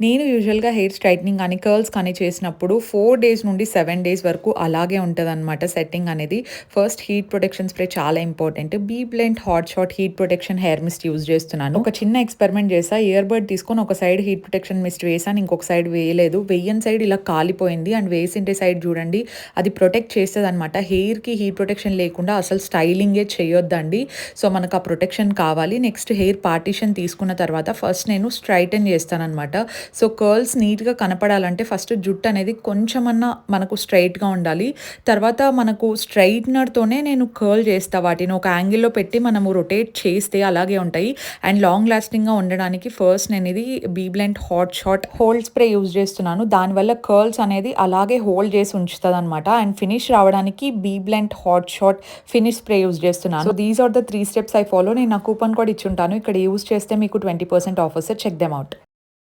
నేను యూజువల్‌గా hair straightening కానీ, కర్ల్స్ కానీ చేసినప్పుడు 4 డేస్ నుండి 7 డేస్ వరకు అలాగే ఉంటదనమాట సెట్టింగ్ అనేది. ఫస్ట్ హీట్ ప్రొటెక్షన్ స్ప్రే చాలా important. Be blend hot shot heat protection hair mist use చేస్తున్నాను. ఒక చిన్న ఎక్స్‌పెరిమెంట్ చేశా. ఇయర్ బడ్ తీసుకొని ఒక సైడ్ హీట్ ప్రొటెక్షన్ మిస్ట్ వేసాను. ఇంకొక సైడ్ వేయలేదు. వెయ్యని సైడ్ ఇలా కాలిపోయింది. అండ్ వేసిండే సైడ్ చూడండి అది ప్రొటెక్ట్ చేస్తదనమాట. హెయిర్‌కి హీట్ ప్రొటెక్షన్ లేకుండా అసలు స్టైలింగే చేయొద్దండి. సో, మనకు ఆ ప్రొటెక్షన్ కావాలి. నెక్స్ట్ హెయిర్ పార్టిషన్ తీసుకున్న తర్వాత ఫస్ట్ నేను స్ట్రైటన్ చేస్తాననమాట. సో, కర్ల్స్ నీట్‌గా కనపడాలంటే ఫస్ట్ జుట్టు అనేది కొంచెమన్నా మనకు స్ట్రెయిట్‌గా ఉండాలి. తర్వాత మనకు స్ట్రెయిట్‌నర్‌తోనే నేను కర్ల్ చేస్తా. వాటిని ఒక యాంగిల్‌లో పెట్టి మనము రొటేట్ చేస్తే అలాగే ఉంటాయి. అండ్ లాంగ్ లాస్టింగ్‌గా ఉండడానికి ఫస్ట్ నేనిది B blend hot shot hold spray use చేస్తున్నాను. దానివల్ల కర్ల్స్ అనేది అలాగే హోల్డ్ చేసి ఉంచుతదనమాట. అండ్ ఫినిష్ రావడానికి B blend hot shot finish spray use చేస్తున్నాను. So, these are the 3 steps I follow. నేను నా కూపన్ కోడ్ ఇచ్చుంటాను. ఇక్కడ యూజ్ చేస్తే మీకు 20% ఆఫ్ వస్తది. Check them out.